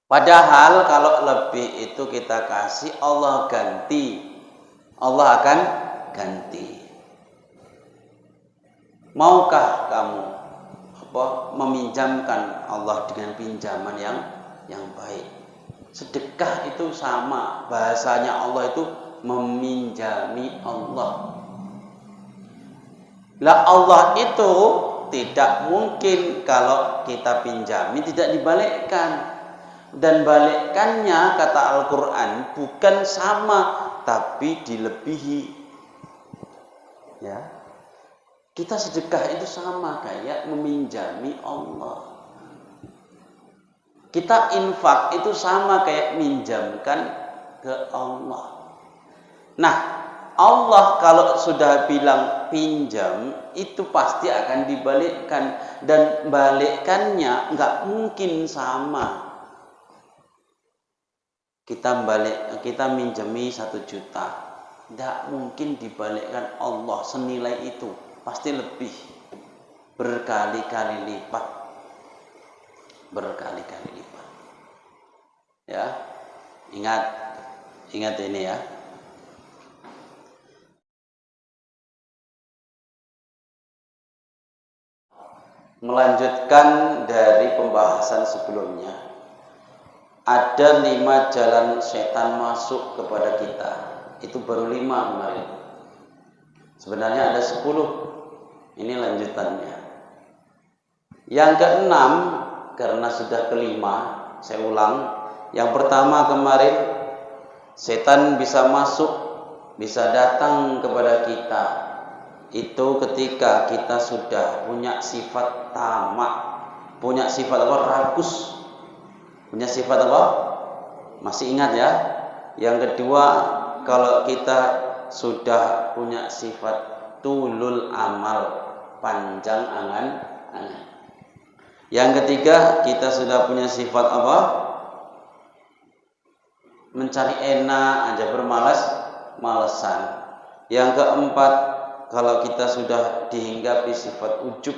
Padahal kalau lebih itu kita kasih, Allah ganti. Allah akan ganti. Maukah kamu meminjamkan Allah dengan pinjaman yang baik? Sedekah itu sama, bahasanya Allah itu meminjami Allah. Lah Allah itu tidak mungkin kalau kita pinjami tidak dibalikkan. Dan balikannya kata Al-Quran bukan sama tapi dilebihi. Ya, kita sedekah itu sama kayak meminjami Allah. Kita infak itu sama kayak minjamkan ke Allah. Nah, Allah kalau sudah bilang pinjam itu pasti akan dibalikkan, dan balikannya nggak mungkin sama. Kita minjemi 1 juta, tidak mungkin dibalikkan Allah senilai itu, pasti lebih, berkali-kali lipat. Ya, ingat ini ya. Melanjutkan dari pembahasan sebelumnya. Ada 5 jalan setan masuk kepada kita. Itu baru 5 kemarin. Sebenarnya ada 10. Ini lanjutannya. Yang ke-6, karena sudah ke-5, saya ulang. Yang pertama kemarin, setan bisa masuk, bisa datang kepada kita. Itu ketika kita sudah punya sifat tamak, punya sifat rakus. Punya sifat apa? Masih ingat ya? Yang kedua, kalau kita sudah punya sifat tulul amal, panjang angan-angan. Yang ketiga, kita sudah punya sifat apa? Mencari enak aja, bermalas-malesan. Yang keempat, kalau kita sudah dihinggapi sifat ujub.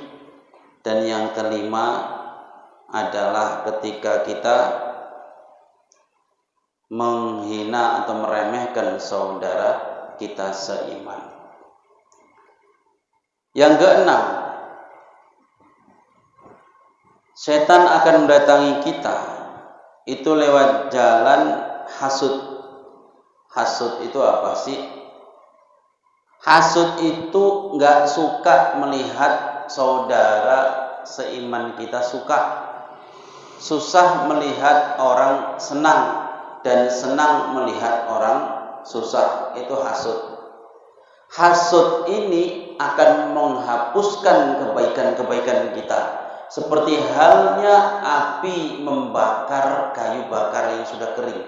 Dan yang kelima adalah ketika kita menghina atau meremehkan saudara kita seiman. Yang keenam, setan akan mendatangi kita itu lewat jalan hasud. Hasud itu apa sih? Hasud itu nggak suka melihat saudara seiman kita suka. Susah melihat orang senang dan senang melihat orang susah. Itu hasud. Hasud ini akan menghapuskan kebaikan-kebaikan kita. Seperti halnya api membakar kayu bakar yang sudah kering.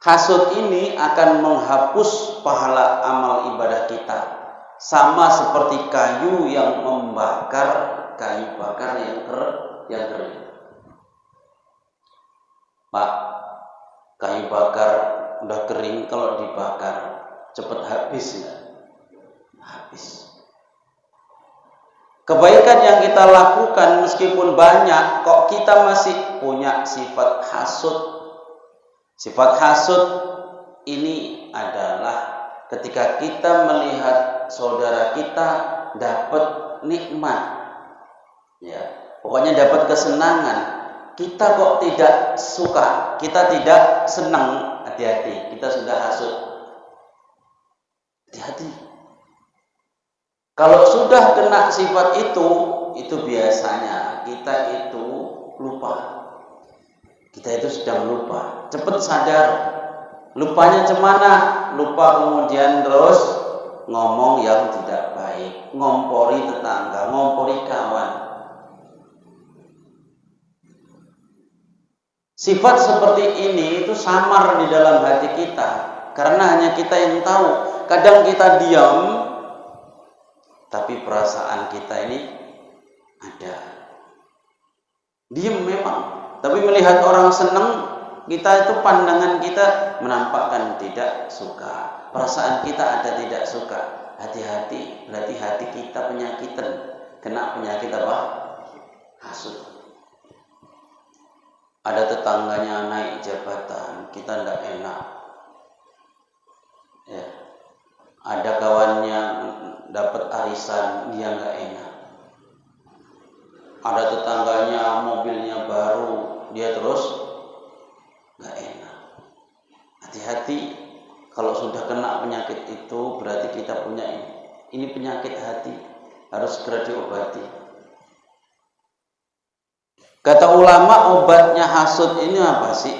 Hasud ini akan menghapus pahala amal ibadah kita. Sama seperti kayu yang membakar kayu bakar yang kering. Pak, kayu bakar udah kering, kalau dibakar cepat habis ya? Habis. Kebaikan yang kita lakukan meskipun banyak, kok kita masih punya sifat hasud. Sifat hasud ini adalah ketika kita melihat saudara kita dapat nikmat, ya. Pokoknya dapat kesenangan, kita kok tidak suka, kita tidak senang, hati-hati, kita sudah hasud. Hati-hati. Kalau sudah kena sifat itu biasanya kita itu lupa. Kita itu sedang lupa. Cepat sadar. Lupanya cemana? Lupa kemudian terus ngomong yang tidak baik, ngompori tetangga, ngompori kawan. Sifat seperti ini itu samar di dalam hati kita, karena hanya kita yang tahu. Kadang kita diam, tapi perasaan kita ini ada. Diam memang, tapi melihat orang senang, kita itu pandangan kita menampakkan tidak suka. Perasaan kita ada tidak suka. Hati-hati, berarti hati kita penyakitan, kena penyakit apa? Hasud. Ada tetangganya naik jabatan, kita tidak enak. Ya. Ada kawannya dapat arisan, dia nggak enak. Ada tetangganya mobilnya baru, dia terus nggak enak. Hati-hati, kalau sudah kena penyakit itu berarti kita punya ini penyakit hati, harus segera diobati. Kata ulama, obatnya hasud ini apa sih?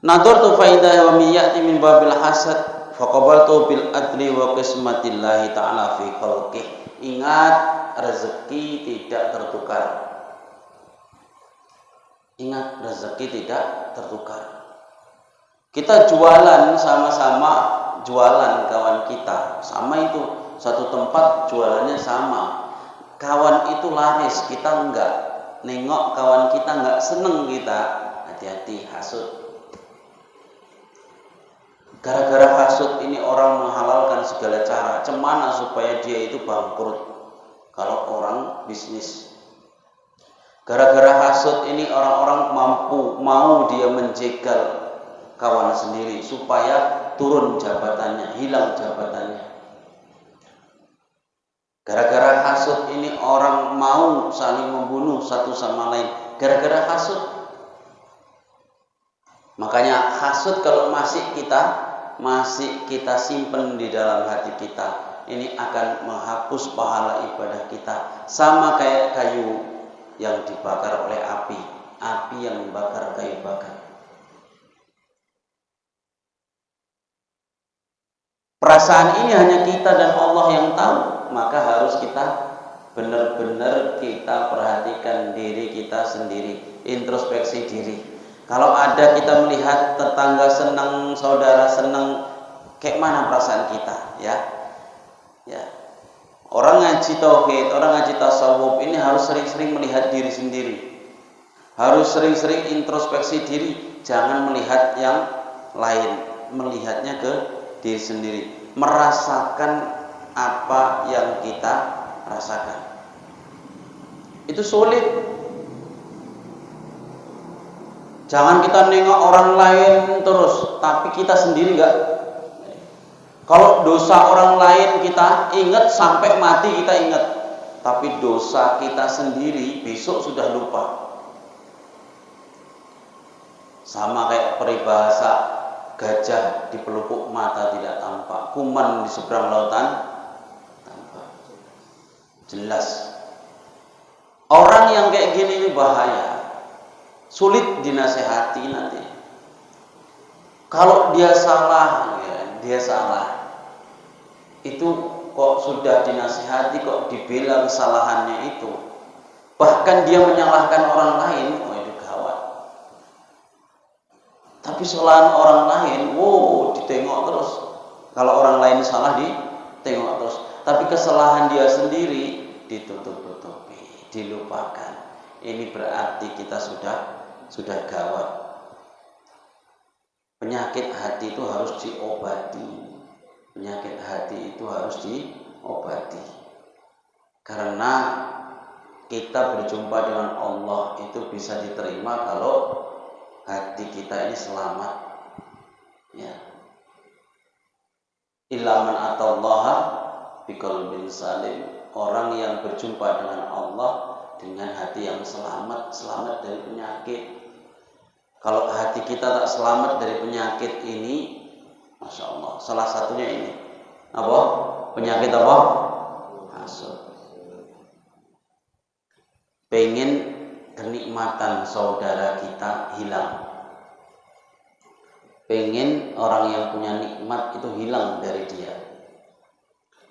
Nadartu fa idza wa miyati min babil hasad faqabaltu bil adli wa qismatillahi ta'ala fi khalqih. Ingat, rezeki tidak tertukar. Ingat, rezeki tidak tertukar. Kita jualan sama-sama, jualan kawan kita, sama itu, satu tempat jualannya sama. Kawan itu laris, kita enggak. Nengok kawan kita enggak seneng kita, hati-hati, hasud. Gara-gara hasud ini orang menghalalkan segala cara. Cemana supaya dia itu bangkrut kalau orang bisnis. Gara-gara hasud ini orang-orang mau dia menjegal kawan sendiri supaya turun jabatannya, hilang jabatannya. Gara-gara hasud ini orang mau saling membunuh satu sama lain. Gara-gara hasud. Makanya hasud kalau masih kita simpen di dalam hati kita, ini akan menghapus pahala ibadah kita. Sama kayak kayu yang dibakar oleh api yang membakar kayu bakar. Perasaan ini hanya kita dan Allah yang tahu, maka harus kita benar-benar kita perhatikan diri kita sendiri, introspeksi diri. Kalau ada kita melihat tetangga senang, saudara senang, kayak mana perasaan kita, ya? Orang ngaji tauhid, orang ngaji tasawuf ini harus sering-sering melihat diri sendiri. Harus sering-sering introspeksi diri, jangan melihat yang lain, melihatnya ke diri sendiri, merasakan apa yang kita rasakan. Itu sulit. Jangan kita nengok orang lain terus, tapi kita sendiri enggak. Kalau dosa orang lain kita ingat sampai mati kita ingat, tapi dosa kita sendiri besok sudah lupa. Sama kayak peribahasa, gajah di pelupuk mata tidak tampak, kuman di seberang lautan tampak. Jelas. Orang yang kayak gini ini bahaya, sulit dinasehati nanti. Kalau dia salah, dia salah. Itu kok sudah dinasehati, kok dibela kesalahannya itu. Bahkan dia menyalahkan orang lain, itu gawat. Tapi kesalahan orang lain, ditengok terus. Kalau orang lain salah ditengok terus. Tapi kesalahan dia sendiri ditutup-tutupi, dilupakan. Ini berarti kita sudah gawat. Penyakit hati itu harus diobati. Penyakit hati itu harus diobati. Karena kita berjumpa dengan Allah itu bisa diterima kalau hati kita ini selamat. Ya. Ilaman atallaha biqalbin salim. Orang yang berjumpa dengan Allah dengan hati yang selamat dari penyakit. Kalau hati kita tak selamat dari penyakit ini, Masya Allah, salah satunya ini apa? Penyakit apa? Hasud. Pengen kenikmatan saudara kita hilang. Pengen orang yang punya nikmat itu hilang dari dia.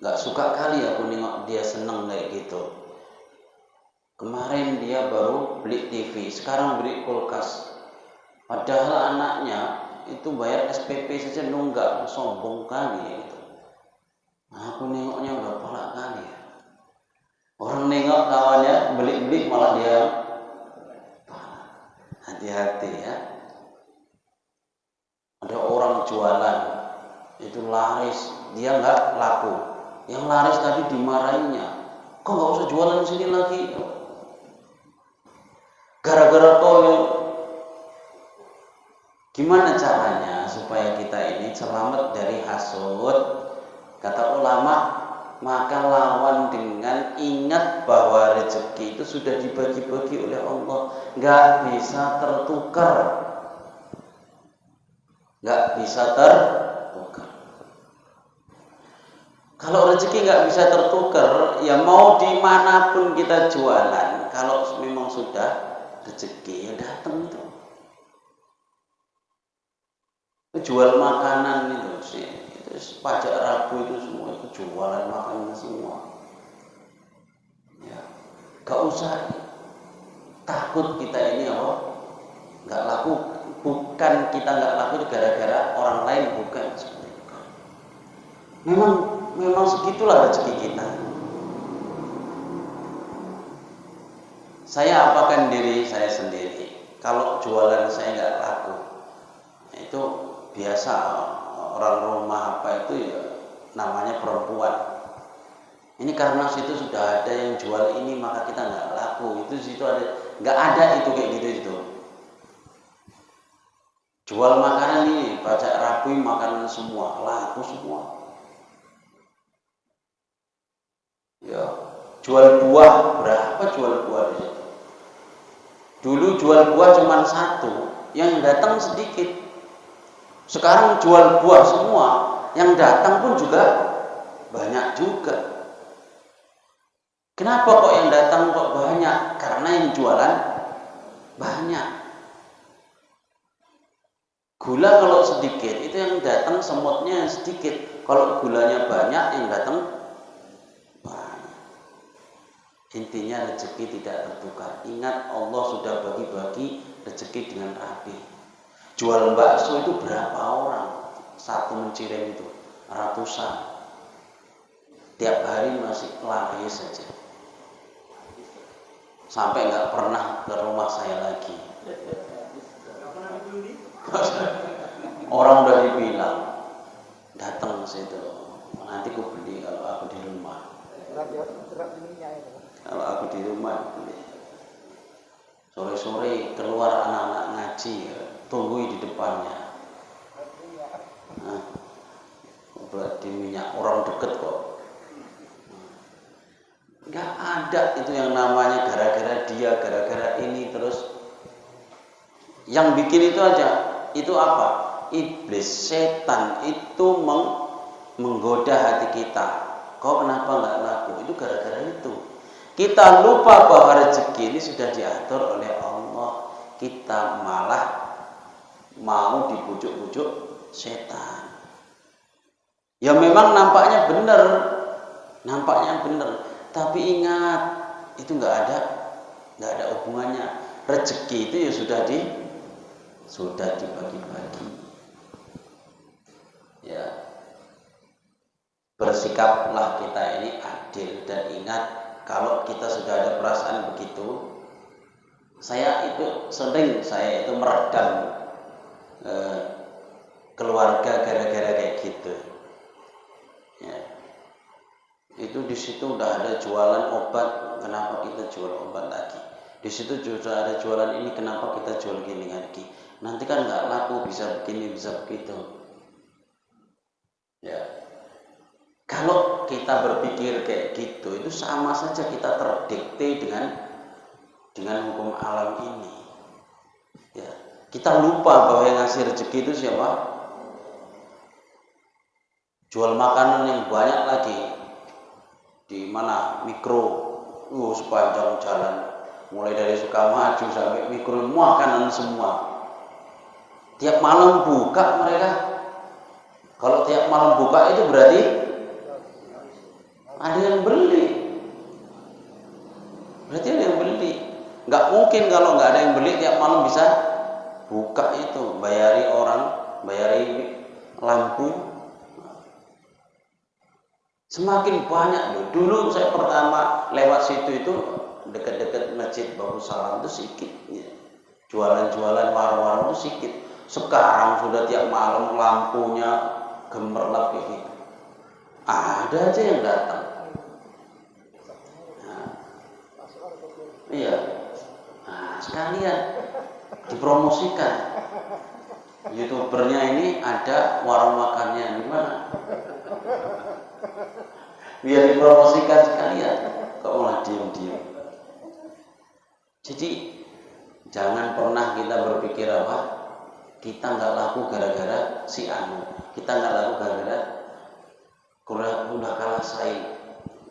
Gak suka kali aku nengok dia seneng kayak gitu. Kemarin dia baru beli TV, sekarang beli kulkas. Padahal anaknya itu bayar SPP saja nunggak, sombong kali gitu. Nah, aku nengoknya udah palak kali. Orang nengok kawannya beli-beli malah dia. Hati-hati ya. Ada orang jualan itu laris, dia nggak laku. Yang laris tadi dimarahinya, kok nggak usah jualan di sini lagi? Gimana caranya supaya kita ini selamat dari hasud? Kata ulama, maka lawan dengan ingat bahwa rezeki itu sudah dibagi-bagi oleh Allah, nggak bisa tertukar, nggak bisa tertukar. Kalau rezeki nggak bisa tertukar, ya mau dimanapun kita jualan, kalau memang sudah rezeki ya datang itu. Jual makanan itu sih, itu pajak Rabu itu semua itu jualan makanan semua. Ya, gak usah takut kita ini apa? Nggak laku, bukan kita nggak laku itu gara-gara orang lain, bukan. Memang segitulah rezeki kita. Saya apakan diri saya sendiri. Kalau jualan saya nggak laku, itu biasa orang rumah apa itu ya namanya perempuan. Ini karena situ sudah ada yang jual ini maka kita nggak laku. Itu situ ada, nggak ada itu kayak gitu itu. Jual makanan ini, pajak Rabu makanan semua, laku semua. Ya, jual buah, berapa jual buah di situ? Dulu jual buah cuma satu, yang datang sedikit. Sekarang jual buah semua, yang datang pun juga banyak juga. Kenapa kok yang datang kok banyak? Karena yang jualan banyak. Gula kalau sedikit, itu yang datang semutnya sedikit. Kalau gulanya banyak, yang datang banyak. Intinya rezeki tidak tertukar. Ingat Allah sudah bagi-bagi rezeki dengan rapi. Jual bakso itu berapa orang? Satu menciring itu ratusan. Tiap hari masih laris saja. Sampai nggak pernah ke rumah saya lagi. Orang udah dibilang datang ke situ. Nanti aku beli kalau aku di rumah. Kalau aku di rumah beli. Sore-sore keluar anak-anak ngaji, tunggu di depannya. Nah, berarti minyak orang deket kok. Nggak ada itu yang namanya gara-gara dia, gara-gara ini terus. Yang bikin itu aja, itu apa? Iblis, setan itu menggoda hati kita. Kok kenapa nggak laku? Itu gara-gara itu. Kita lupa bahwa rezeki ini sudah diatur oleh Allah. Kita malah mau dibujuk-bujuk setan. Ya memang nampaknya benar, tapi ingat itu nggak ada hubungannya. Rezeki itu ya sudah dibagi-bagi. Ya, bersikaplah kita ini adil dan ingat. Kalau kita sudah ada perasaan begitu, saya itu meredam keluarga gara-gara kayak gitu. Ya. Itu di situ udah ada jualan obat, kenapa kita jual obat lagi? Di situ juga ada jualan ini, kenapa kita jual gini lagi? Nanti kan nggak laku, bisa begini, bisa begitu. Ya. Kalau kita berpikir kayak gitu, itu sama saja kita terdikte dengan hukum alam ini. Ya, kita lupa bahwa yang ngasih rezeki itu siapa? Jual makanan yang banyak lagi di mana mikro, sepanjang jalan, mulai dari Sukamaju sampai mikro, makanan semua. Tiap malam buka mereka. Kalau tiap malam buka itu berarti ada yang beli. Berarti ada yang beli. Nggak mungkin kalau nggak ada yang beli tiap malam bisa buka itu, bayari orang, bayari lampu. Semakin banyak loh. Dulu saya pertama lewat situ itu dekat-dekat Masjid Bagus Salam itu sedikit. Jualan-jualan warung-warung itu sedikit. Sekarang sudah tiap malam lampunya gemerlap kayak gitu. Ada aja yang datang. Nah, iya. Nah, sekalian dipromosikan. YouTubernya ini ada warung makannya di mana? Biar dipromosikan sekalian, kok malah diem-diem. Jadi jangan pernah kita berpikir apa, kita nggak laku gara-gara si anu, kita nggak laku gara-gara udah kalah saing.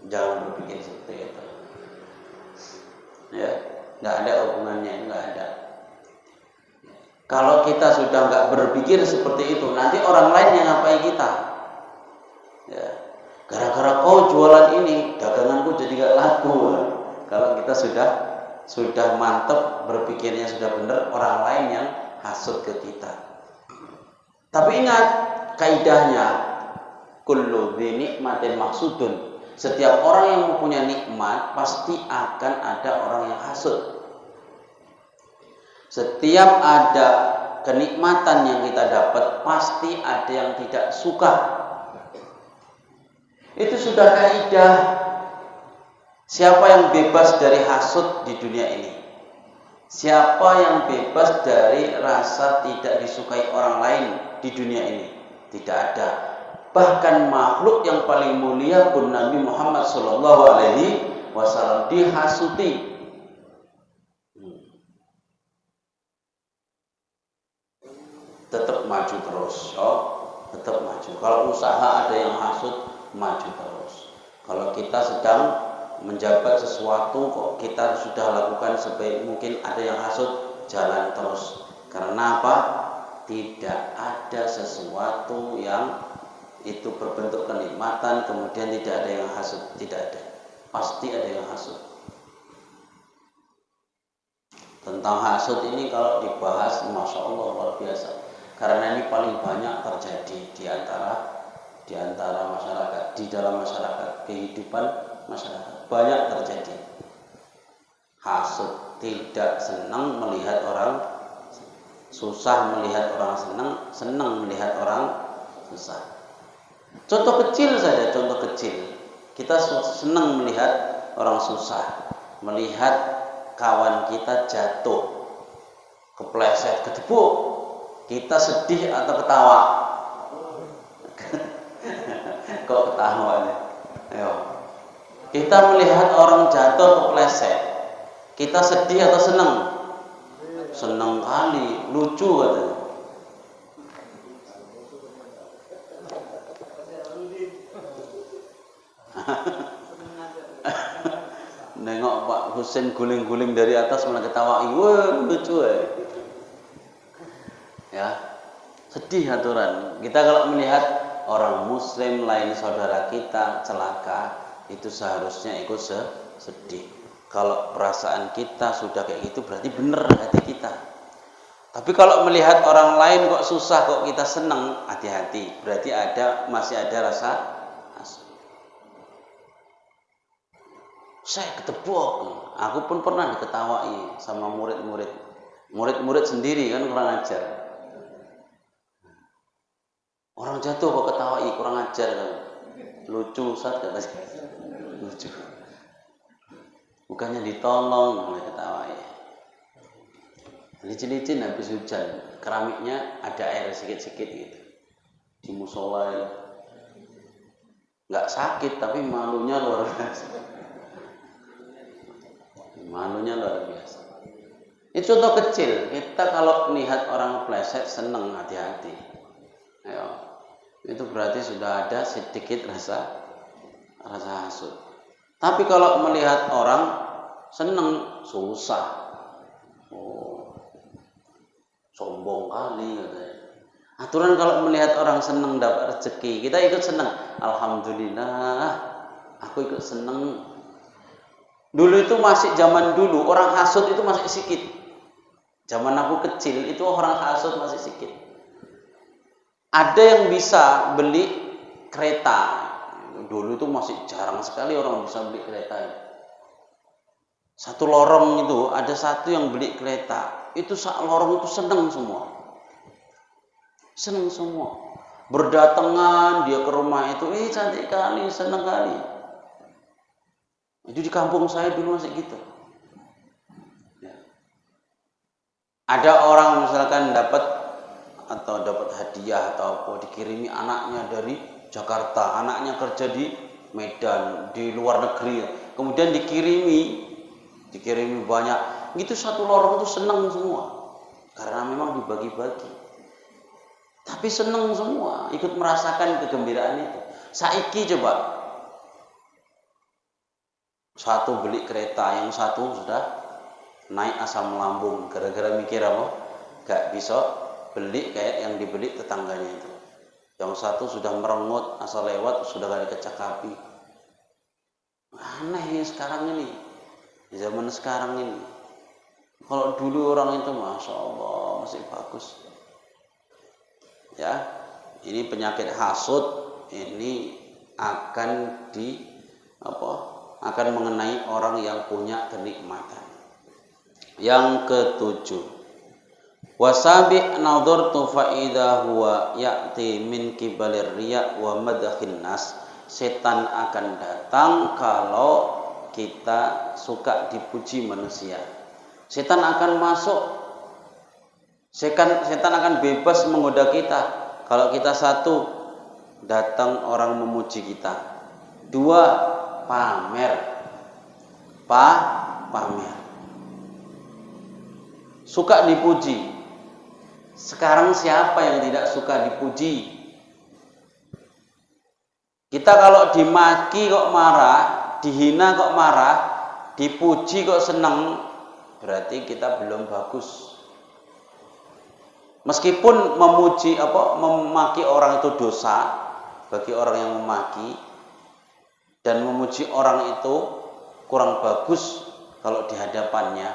Jangan berpikir seperti itu. Ya, nggak ada hubungannya, nggak ada. Kalau kita sudah nggak berpikir seperti itu, nanti orang lain yang ngapain kita? Ya, gara-gara kau jualan ini, daganganku jadi nggak laku. Kalau kita sudah mantap berpikirnya sudah benar, orang lain yang hasut ke kita. Tapi ingat kaidahnya, kullu dzi nikmatin maksudun. Setiap orang yang mempunyai nikmat pasti akan ada orang yang hasut. Setiap ada kenikmatan yang kita dapat pasti ada yang tidak suka. Itu sudah kaidah. Siapa yang bebas dari hasut di dunia ini? Siapa yang bebas dari rasa tidak disukai orang lain di dunia ini? Tidak ada. Bahkan makhluk yang paling mulia pun Nabi Muhammad SAW dihasuti. Tetap maju terus, tetap maju. Kalau usaha ada yang hasut, maju terus. Kalau kita sedang menjabat sesuatu, kok kita sudah lakukan sebaik mungkin, ada yang hasut, jalan terus. Karena apa? Tidak ada sesuatu yang itu berbentuk kenikmatan kemudian tidak ada yang hasut, tidak ada. Pasti ada yang hasut. Tentang hasut ini kalau dibahas, masya Allah luar biasa. Karena ini paling banyak terjadi di antara masyarakat, di dalam masyarakat, kehidupan masyarakat banyak terjadi. Hasut, tidak senang melihat orang susah, melihat orang senang, senang melihat orang susah. Contoh kecil saja, contoh kecil. Kita senang melihat orang susah, melihat kawan kita jatuh, kepleset, kedebuk. Kita sedih atau ketawa? Kok ketawa nih? Ayo. Kita melihat orang jatuh kepleset, kita sedih atau senang? Senang kali, lucu katanya. Nengok Pak Husin guling-guling dari atas malah ketawa, wah lucu ya, sedih aturan. Kita kalau melihat orang muslim lain saudara kita celaka, itu seharusnya ikut sedih. Kalau perasaan kita sudah kayak gitu berarti benar hati kita. Tapi kalau melihat orang lain kok susah kok kita senang, hati-hati, berarti masih ada rasa hasut. Saya ketebok, aku pun pernah diketawai sama murid-murid sendiri kan, kurang ajar. Orang jatuh kok ketawai, kurang ajar kan. Lucu Ustaz kata saya. Lucu. Bukannya ditolong oleh ketawai. Licin-licin habis hujan, keramiknya ada air sedikit-sedikit gitu. Di musola ya. Enggak sakit tapi malunya luar biasa. Malunya luar biasa. Itu contoh kecil. Kita kalau melihat orang pleset senang, hati-hati. Ayo, itu berarti sudah ada sedikit rasa hasut. Tapi kalau melihat orang senang, susah, sombong kali katanya. Aturan kalau melihat orang senang dapat rezeki, kita ikut senang. Alhamdulillah, aku ikut senang. Dulu itu masih zaman dulu, orang hasut itu masih sedikit. Zaman aku kecil itu orang hasut masih sedikit. Ada yang bisa beli kereta. Dulu itu masih jarang sekali orang bisa beli kereta. Satu lorong itu ada satu yang beli kereta. Itu lorong itu senang semua. Senang semua. Berdatangan dia ke rumah itu, cantik kali, senang kali. Itu di kampung saya dulu masih gitu. Ada orang misalkan dapat atau dapat hadiah atau apa, dikirimi anaknya dari Jakarta, anaknya kerja di Medan, di luar negeri, kemudian dikirimi banyak, itu satu lorong itu senang semua, karena memang dibagi-bagi, tapi senang semua, ikut merasakan kegembiraan itu. Saiki coba, satu beli kereta, yang satu sudah naik asam lambung gara-gara mikir apa? Gak bisa beli kayak yang dibeli tetangganya itu. Yang satu sudah merengut, asal lewat sudah gak dikecakapi. Aneh ya sekarang ini, di zaman sekarang ini. Kalau dulu orang itu masya Allah masih bagus. Ya, ini penyakit hasud ini akan akan mengenai orang yang punya kenikmatan. Yang ketujuh, wasabi nadhartu fa idza huwa ya'ti min kibalir riya wa madakhin nas. Setan akan datang kalau kita suka dipuji manusia. Setan akan masuk, setan akan bebas menggoda kita kalau kita satu, datang orang memuji kita, dua, pamer, suka dipuji. Sekarang siapa yang tidak suka dipuji? Kita kalau dimaki kok marah, dihina kok marah, dipuji kok senang, berarti kita belum bagus. Meskipun memaki orang itu dosa bagi orang yang memaki, dan memuji orang itu kurang bagus kalau di hadapannya.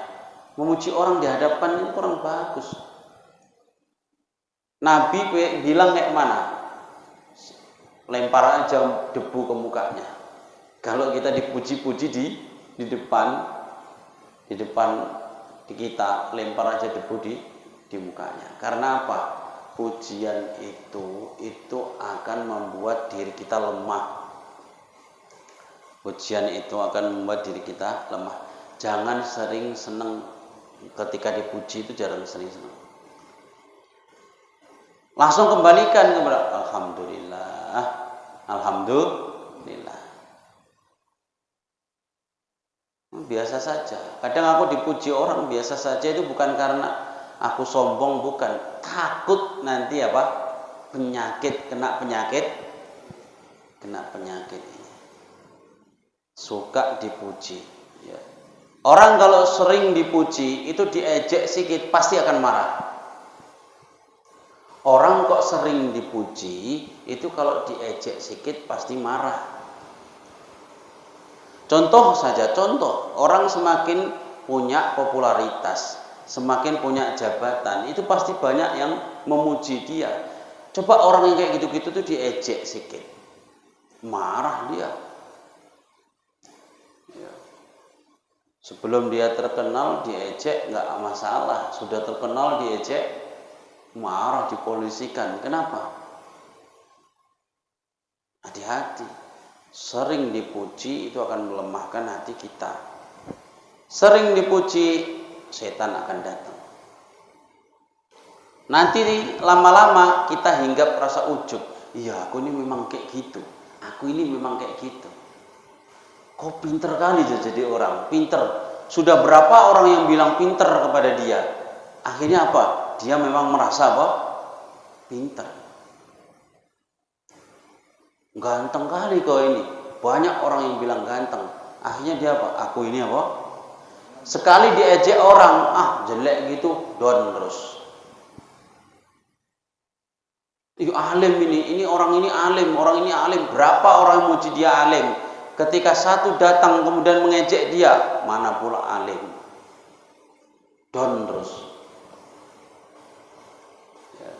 Memuji orang di hadapan itu kurang bagus. Nabi bilang kayak mana? Lempar aja debu ke mukanya. Kalau kita dipuji-puji di depan di kita, lempar aja debu di mukanya. Karena apa? Pujian itu akan membuat diri kita lemah. Pujian itu akan membuat diri kita lemah. Jangan sering senang ketika dipuji, itu jarang sering senang. Langsung kembalikan kepada alhamdulillah, alhamdulillah. Biasa saja. Kadang aku dipuji orang biasa saja, itu bukan karena aku sombong, bukan. Takut nanti kena penyakit ini. Suka dipuji. Ya. Orang kalau sering dipuji, itu diejek sedikit pasti akan marah. Orang kok sering dipuji, itu kalau diejek sedikit pasti marah. Contoh, orang semakin punya popularitas, semakin punya jabatan, itu pasti banyak yang memuji dia. Coba orang yang kayak gitu-gitu tuh diejek sedikit, marah dia. Ya. Sebelum dia terkenal diejek nggak masalah, sudah terkenal diejek marah, dipolisikan. Kenapa? Hati-hati. Sering dipuji itu akan melemahkan hati kita. Sering dipuji, setan akan datang. Nanti lama-lama kita hinggap rasa ujub. Iya, aku ini memang kayak gitu. Aku ini memang kayak gitu. Kok pinter kali jadi orang, pinter. Sudah berapa orang yang bilang pinter kepada dia? Akhirnya apa? Dia memang merasa pinter. Ganteng kali kau ini. Banyak orang yang bilang ganteng. Akhirnya dia apa? Aku ini apa? Sekali diejek orang, jelek gitu, down terus. Alim ini orang ini alim. Berapa orang yang muji dia alim? Ketika satu datang kemudian mengejek dia, mana pula alim? Down terus. Ya.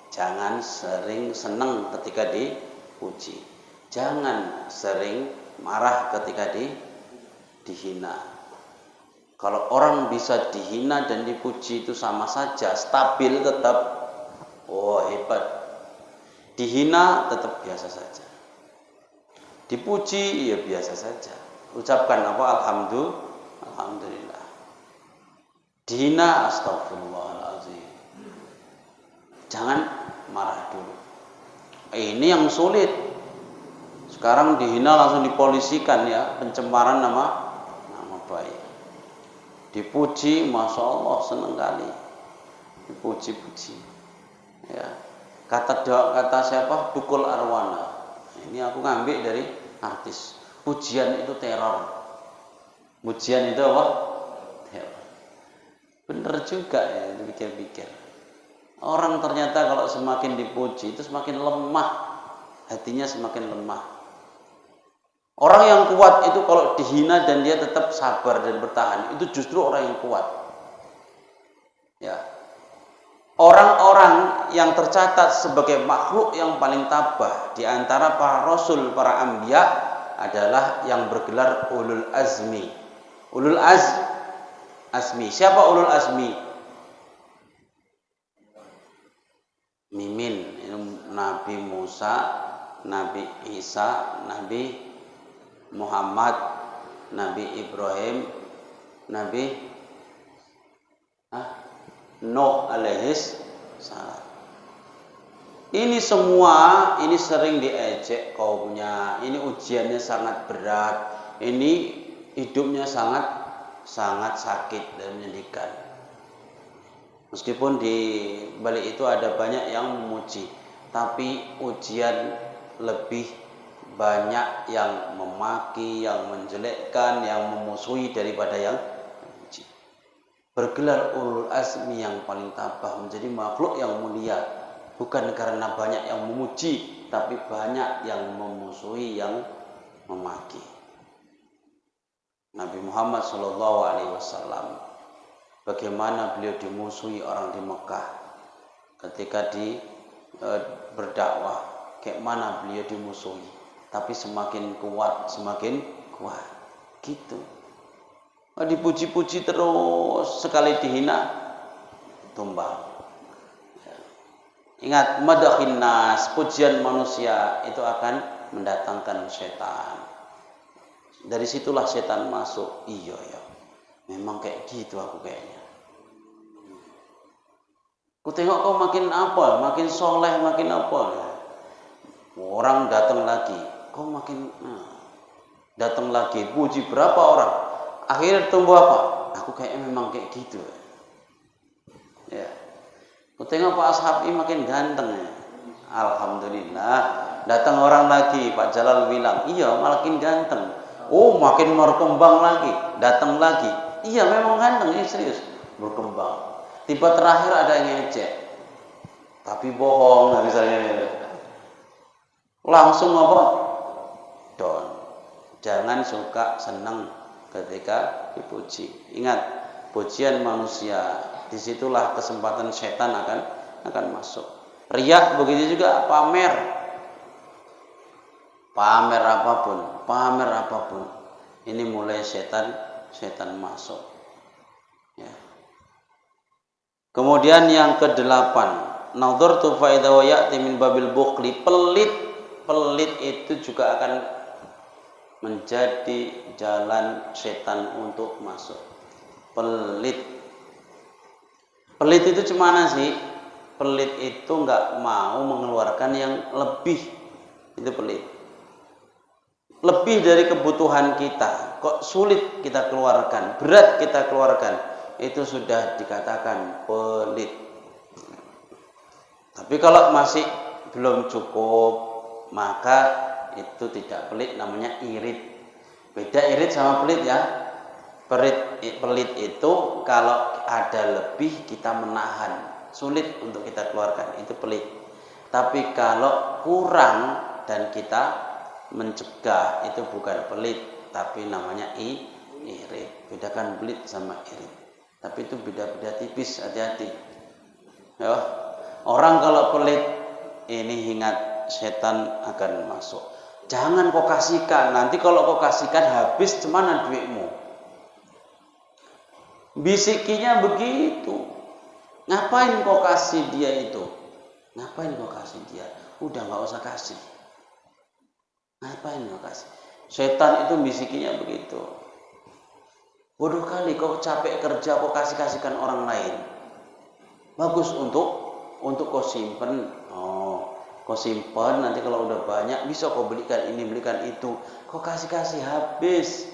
Jangan sering senang ketika dipuji. Jangan sering marah ketika dihina. Kalau orang bisa dihina dan dipuji itu sama saja, stabil tetap, hebat. Dihina tetap biasa saja. Dipuji ya biasa saja. Ucapkan alhamdulillah. Dihina astagfirullahaladzim. Jangan marah dulu. Ini yang sulit. Sekarang dihina langsung dipolisikan ya, pencemaran nama baik. Dipuji, masya Allah seneng kali. Dipuji-puji. Ya. Kata siapa? Dukul Arwana. Ini aku ngambil dari artis. Pujian itu teror. Pujian itu apa? Teror. Bener juga ya, dipikir-pikir. Orang ternyata kalau semakin dipuji itu semakin lemah, hatinya semakin lemah. Orang yang kuat itu kalau dihina dan dia tetap sabar dan bertahan, itu justru orang yang kuat. Ya. Orang-orang yang tercatat sebagai makhluk yang paling tabah di antara para rasul, para anbiya adalah yang bergelar ulul azmi. Ulul azmi. Siapa ulul azmi? Mimin, Nabi Musa, Nabi Isa, Nabi Muhammad, Nabi Ibrahim, Nabi Nuh alaihis salam. Ini semua ini sering diejek kaumnya. Ini ujiannya sangat berat. Ini hidupnya sangat sakit dan menyedihkan. Meskipun di balik itu ada banyak yang memuji, tapi ujian lebih banyak yang memaki, yang menjelekkan, yang memusuhi daripada yang memuji. Bergelar ulul azmi yang paling tabah, menjadi makhluk yang mulia, bukan karena banyak yang memuji, tapi banyak yang memusuhi, yang memaki. Nabi Muhammad SAW, bagaimana beliau dimusuhi orang di Mekah ketika berdakwah, kayak mana beliau dimusuhi, tapi semakin kuat gitu. Dipuji-puji terus, sekali dihina tumbang. Ingat, madakhin nas, pujian manusia itu akan mendatangkan setan. Dari situlah setan masuk. Iya ya, memang kayak gitu aku kayaknya. Ku tengok kau makin apa, makin soleh, makin apa. Orang datang lagi, kau makin datang lagi, puji berapa orang. Akhirnya tumbuh apa? Aku kayaknya memang kayak gitu. Ya. Ku tengok Pak Ashabi makin ganteng ya. Alhamdulillah. Datang orang lagi, Pak Jalal bilang, iya makin ganteng. Oh, makin berkembang lagi, datang lagi. Iya memang ganteng, ini serius, berkembang. Tiba terakhir ada yang ngecek, tapi bohong, misalnya. Langsung apa? Down. Jangan suka senang ketika dipuji. Ingat, pujian manusia, disitulah kesempatan setan akan masuk. Riya begitu juga, pamer apapun. Ini mulai setan masuk. Ya. Kemudian yang ke-8, nadhartu fa idza ya'ti min babil bukhli, pelit itu juga akan menjadi jalan setan untuk masuk. Pelit itu gimana sih? Pelit itu enggak mau mengeluarkan yang lebih. Itu pelit. Lebih dari kebutuhan kita, kok sulit kita keluarkan, berat kita keluarkan, itu sudah dikatakan pelit. Tapi kalau masih belum cukup, maka itu tidak pelit, namanya irit. Beda irit sama pelit ya. Pelit itu kalau ada lebih kita menahan, sulit untuk kita keluarkan, itu pelit. Tapi kalau kurang dan kita mencegah, itu bukan pelit, tapi namanya irit. Bedakan pelit sama irit. Tapi itu beda-beda tipis, hati-hati. Ya. Orang kalau pelit, ini ingat setan akan masuk. Jangan kau kasihkan, nanti kalau kau kasihkan habis cemana duitmu. Bisikinya begitu. Ngapain kau kasih dia itu? Ngapain kau kasih dia? Udah nggak usah kasih. Ngapain kau kasih? Setan itu bisikinya begitu. Bodoh kali kau capek kerja, kau kasihkan orang lain. Bagus untuk untuk kau simpen. Oh, kau simpen, nanti kalau udah banyak bisa kau belikan ini, belikan itu. Kau kasih habis.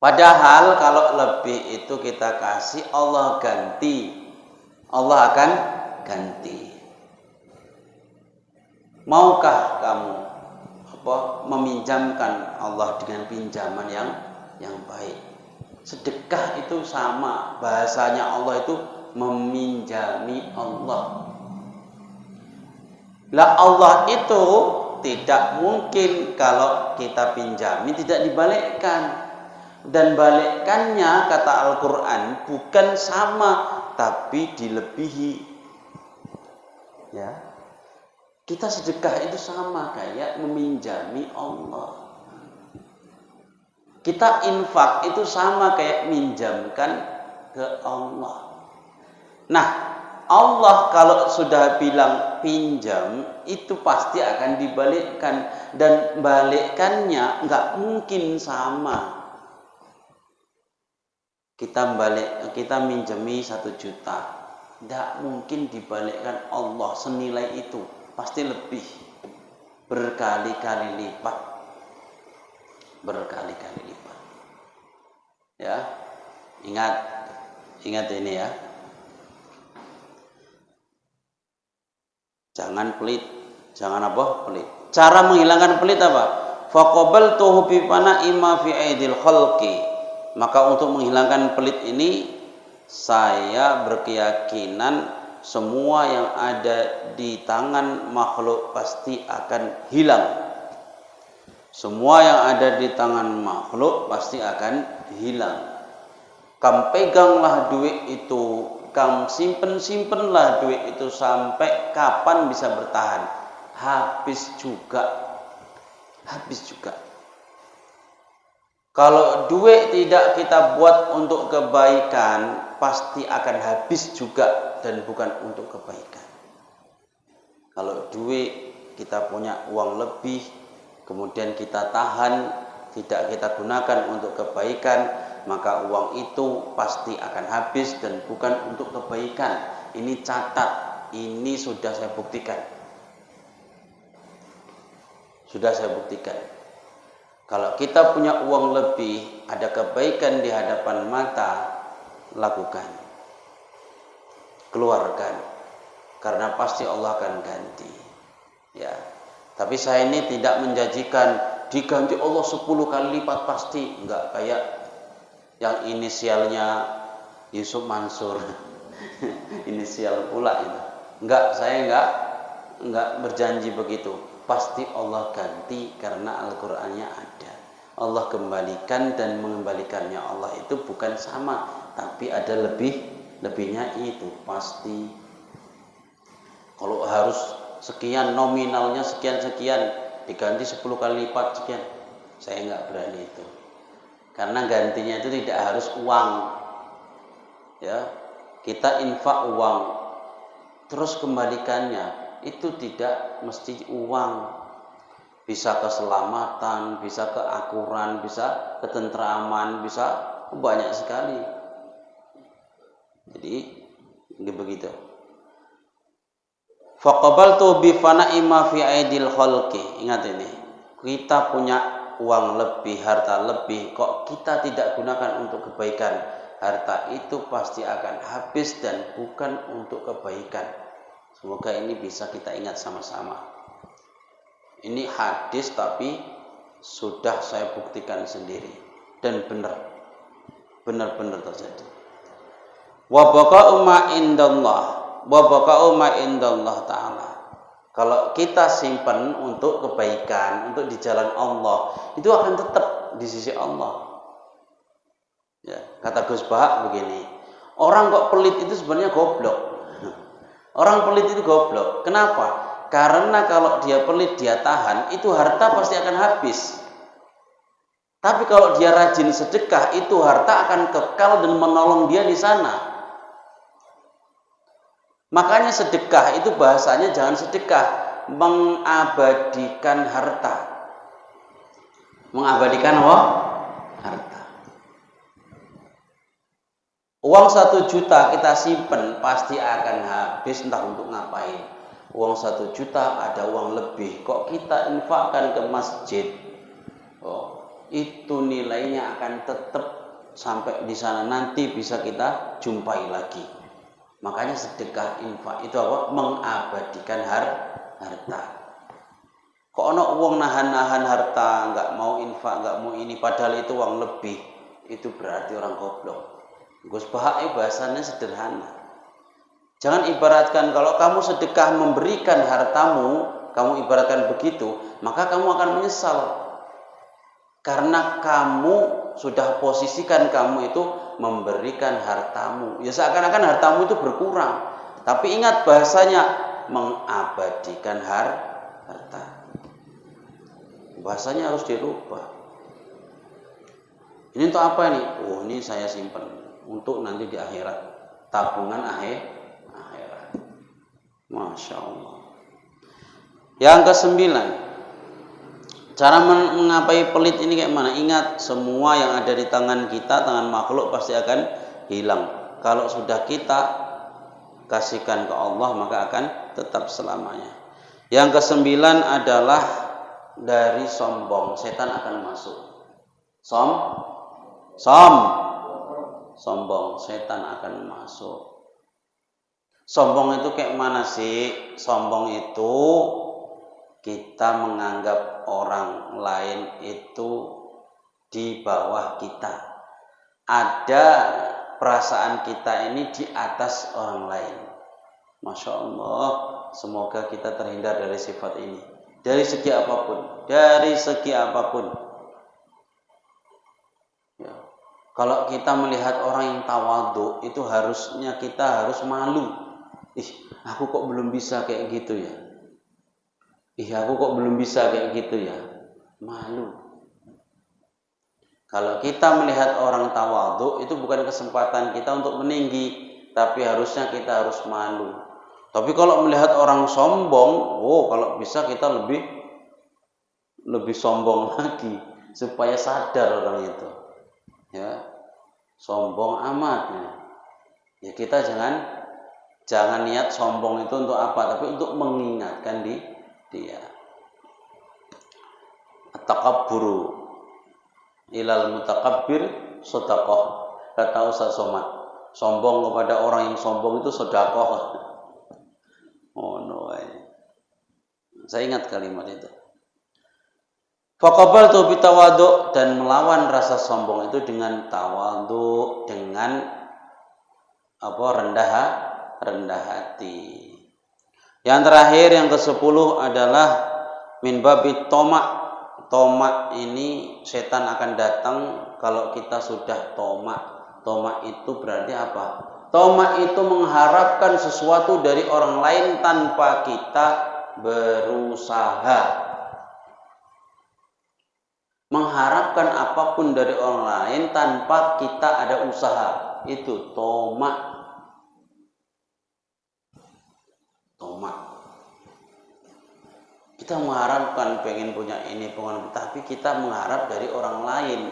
Padahal kalau lebih itu kita kasih, Allah ganti. Allah akan ganti. Maukah kamu meminjamkan Allah dengan pinjaman yang baik? Sedekah itu sama, bahasanya Allah itu meminjami Allah. Lah Allah itu tidak mungkin kalau kita pinjami tidak dibalikkan. Dan balikannya kata Al-Quran bukan sama tapi dilebihi. Ya, kita sedekah itu sama kayak meminjami Allah. Kita infak itu sama kayak minjamkan ke Allah. Nah, Allah kalau sudah bilang pinjam itu pasti akan dibalikkan, dan balikannya nggak mungkin sama. Kita minjemi 1 juta, tidak mungkin dibalikkan Allah senilai itu, pasti lebih, berkali-kali lipat. Ya, ingat ini ya, jangan pelit, pelit. Cara menghilangkan pelit apa? Faqabaltuhu bi ima fi aidil khalqi. Maka untuk menghilangkan pelit ini, saya berkeyakinan semua yang ada di tangan makhluk pasti akan hilang. Semua yang ada di tangan makhluk pasti akan hilang. Kamu peganglah duit itu, kamu simpenlah duit itu sampai kapan bisa bertahan? Habis juga. Kalau duit tidak kita buat untuk kebaikan, pasti akan habis juga dan bukan untuk kebaikan. Kalau duit kita punya uang lebih, kemudian kita tahan, tidak kita gunakan untuk kebaikan, maka uang itu pasti akan habis dan bukan untuk kebaikan. Ini catat, ini sudah saya buktikan. Kalau kita punya uang lebih, ada kebaikan di hadapan mata, lakukan, keluarkan, karena pasti Allah akan ganti. Ya, tapi saya ini tidak menjanjikan diganti Allah 10 kali lipat pasti, enggak kayak yang inisialnya Yusuf Mansur, inisial pula itu. Enggak, saya enggak berjanji begitu. Pasti Allah ganti karena Al-Qur'annya ada. Allah kembalikan, dan mengembalikannya Allah itu bukan sama, tapi ada lebihnya itu pasti. Kalau harus sekian, nominalnya sekian diganti 10 kali lipat sekian, saya enggak berani itu. Karena gantinya itu tidak harus uang. Ya, kita infak uang, terus kembalikannya itu tidak mesti uang, bisa keselamatan, bisa keakuran, bisa ketentraman, bisa banyak sekali. Jadi ini begitu. Faqabaltu bi fana'i ma fi aidil khalqi. Ingat ini, kita punya uang lebih, harta lebih, kok kita tidak gunakan untuk kebaikan, harta itu pasti akan habis dan bukan untuk kebaikan. Semoga ini bisa kita ingat sama-sama. Ini hadis tapi sudah saya buktikan sendiri dan benar terjadi. Wa baqa'u ma indallah ta'ala. Kalau kita simpan untuk kebaikan, untuk di jalan Allah, itu akan tetap di sisi Allah. Ya, kata Gus Bah begini, orang kok pelit itu sebenarnya goblok. Orang pelit itu goblok. Kenapa? Karena kalau dia pelit, dia tahan, itu harta pasti akan habis. Tapi kalau dia rajin sedekah, itu harta akan kekal dan menolong dia di sana. Makanya sedekah itu bahasanya jangan sedekah, mengabadikan harta. Mengabadikan apa? Harta. Uang 1 juta kita simpen pasti akan habis, entah untuk ngapain. Uang 1 juta ada uang lebih, kok kita infakkan ke masjid? Oh, itu nilainya akan tetap sampai di sana, nanti bisa kita jumpai lagi. Makanya sedekah infak itu apa? Mengabadikan harta. Kok ono uang nahan-nahan harta, nggak mau infak, nggak mau ini, padahal itu uang lebih, itu berarti orang goblok. Gus Bahak bahasanya sederhana. Jangan ibaratkan kalau kamu sedekah memberikan hartamu, kamu ibaratkan begitu, maka kamu akan menyesal. Karena kamu sudah posisikan kamu itu memberikan hartamu. Ya seakan-akan hartamu itu berkurang. Tapi ingat bahasanya mengabadikan harta. Bahasanya harus dirubah. Ini untuk apa ini? Oh, ini saya simpan untuk nanti di akhirat. Tabungan akhirat. Masya Allah. Yang ke-9, cara mengapai pelit ini kayak mana? Ingat, semua yang ada di tangan kita, tangan makhluk pasti akan hilang. Kalau sudah kita kasihkan ke Allah, maka akan tetap selamanya. Yang ke-9 adalah dari sombong. Setan akan masuk. Sombong. Setan akan masuk. Sombong itu kayak mana sih? Sombong itu kita menganggap orang lain itu di bawah kita. Ada perasaan kita ini di atas orang lain. Masya Allah, semoga kita terhindar dari sifat ini. Dari segi apapun. Ya. Kalau kita melihat orang yang tawadhu, itu harusnya kita harus malu. Aku kok belum bisa kayak gitu ya. Aku kok belum bisa kayak gitu ya. Malu. Kalau kita melihat orang tawadhu, itu bukan kesempatan kita untuk meninggi, tapi harusnya kita harus malu. Tapi kalau melihat orang sombong, kalau bisa kita lebih sombong lagi supaya sadar orang itu. Ya. Sombong amat ya. Ya kita jangan niat sombong itu untuk apa, tapi untuk mengingatkan dia. At-takabburu ilal mutakabbir sedekah. Kata Ustaz Somad, sombong kepada orang yang sombong itu sedekah. Oh no. Saya ingat kalimat itu. Faqabaltu bitawadhu, dan melawan rasa sombong itu dengan tawadhu, dengan rendah hati. Yang terakhir, yang ke-10 adalah min babi tomak. Tomak ini setan akan datang kalau kita sudah tomak. Tomak itu berarti apa? Tomak itu mengharapkan sesuatu dari orang lain tanpa kita berusaha. Mengharapkan apapun dari orang lain tanpa kita ada usaha. Itu tomak. Kita mengharapkan pengen punya ini, tapi kita mengharap dari orang lain.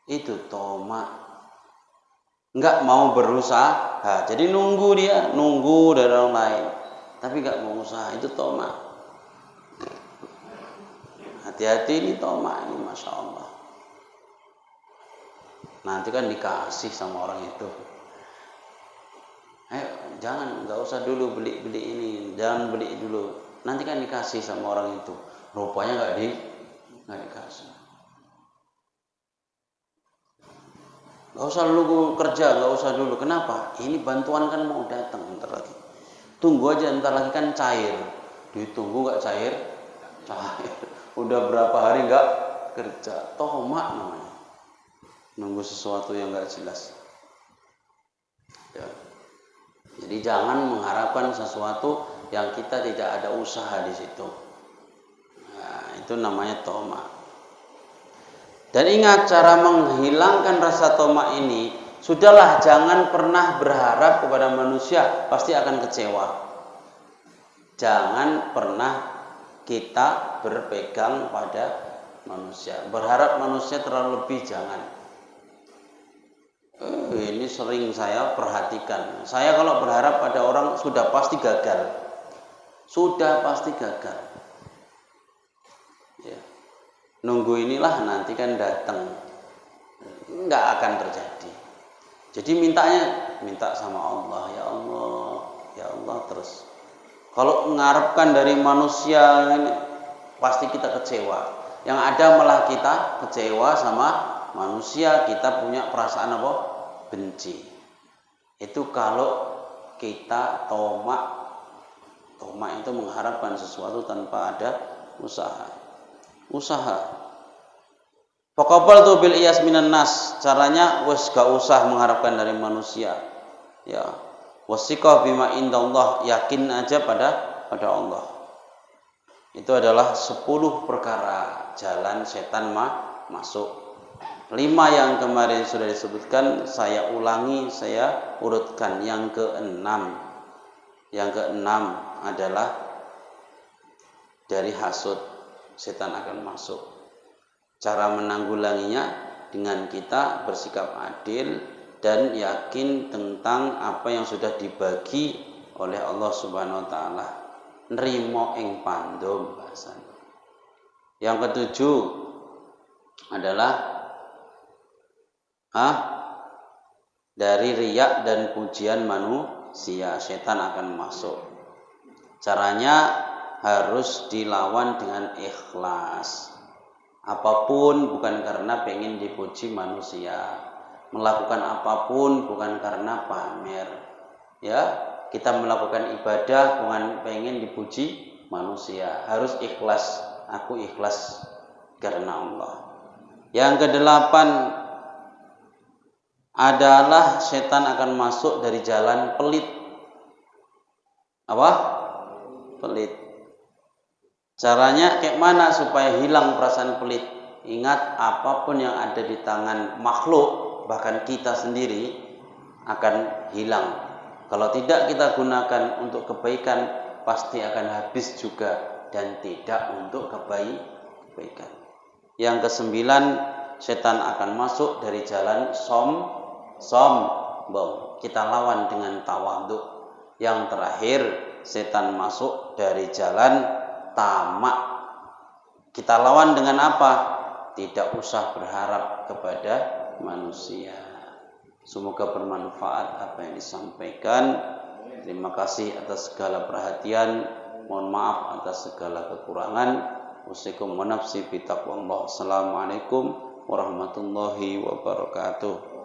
Itu tomak. Enggak mau berusaha. Jadi nunggu dari orang lain, tapi enggak mau usaha. Itu tomak. Hati-hati ini tomak ini, Masya Allah. Nanti kan dikasih sama orang itu. Jangan, enggak usah dulu beli ini, jangan beli dulu. Nanti kan dikasih sama orang itu. Rupanya enggak dikasih. Enggak usah dulu kerja, enggak usah dulu. Kenapa? Ini bantuan kan mau datang bentar lagi. Tunggu aja, bentar lagi kan cair. Ditunggu enggak cair? Cair. Udah berapa hari enggak kerja. Tomak namanya. Nunggu sesuatu yang enggak jelas. Ya. Jadi jangan mengharapkan sesuatu yang kita tidak ada usaha di situ. Nah, itu namanya tomak. Dan ingat, cara menghilangkan rasa tomak ini, sudahlah, jangan pernah berharap kepada manusia, pasti akan kecewa. Jangan pernah kita berpegang pada manusia. Berharap manusia terlalu lebih, jangan. ini sering saya perhatikan. Saya kalau berharap pada orang sudah pasti gagal. Sudah pasti gagal. Ya. Nunggu inilah nanti kan datang. Enggak akan terjadi. Jadi minta sama Allah, ya Allah terus. Kalau mengharapkan dari manusia ini pasti kita kecewa. Yang ada malah kita kecewa sama manusia, kita punya perasaan apa? Benci. Itu kalau kita tomak itu mengharapkan sesuatu tanpa ada usaha. Faqabal tu bil iyas minan nas. Caranya wes gak usah mengharapkan dari manusia. Ya. Wasiqah bima indallah, yakin aja pada Allah. Itu adalah 10 perkara jalan setan masuk. 5 yang kemarin sudah disebutkan, saya ulangi, saya urutkan. Yang keenam adalah dari hasud, setan akan masuk. Cara menanggulanginya dengan kita bersikap adil dan yakin tentang apa yang sudah dibagi oleh Allah Subhanahu wa taala. Nrimo ing pandum bahasanya. Yang ketujuh adalah dari riya dan pujian manusia, setan akan masuk. Caranya harus dilawan dengan ikhlas. Apapun bukan karena pengen dipuji manusia. Melakukan apapun bukan karena pamer. Ya, kita melakukan ibadah bukan pengen dipuji manusia. Harus ikhlas. Aku ikhlas karena Allah. Yang kedelapan adalah setan akan masuk dari jalan pelit. Apa? Pelit. Caranya kayak mana supaya hilang perasaan pelit? Ingat, apapun yang ada di tangan makhluk, bahkan kita sendiri, akan hilang. Kalau tidak kita gunakan untuk kebaikan, pasti akan habis juga dan tidak untuk kebaikan. Yang kesembilan, setan akan masuk dari jalan sombong. Kita lawan dengan tawadhu. Yang terakhir, setan masuk dari jalan tamak. Kita lawan dengan apa? Tidak usah berharap kepada manusia. Semoga bermanfaat apa yang disampaikan. Terima kasih atas segala perhatian. Mohon maaf atas segala kekurangan. Usikum wa nafsi bi taqwallah. Assalamualaikum warahmatullahi wabarakatuh.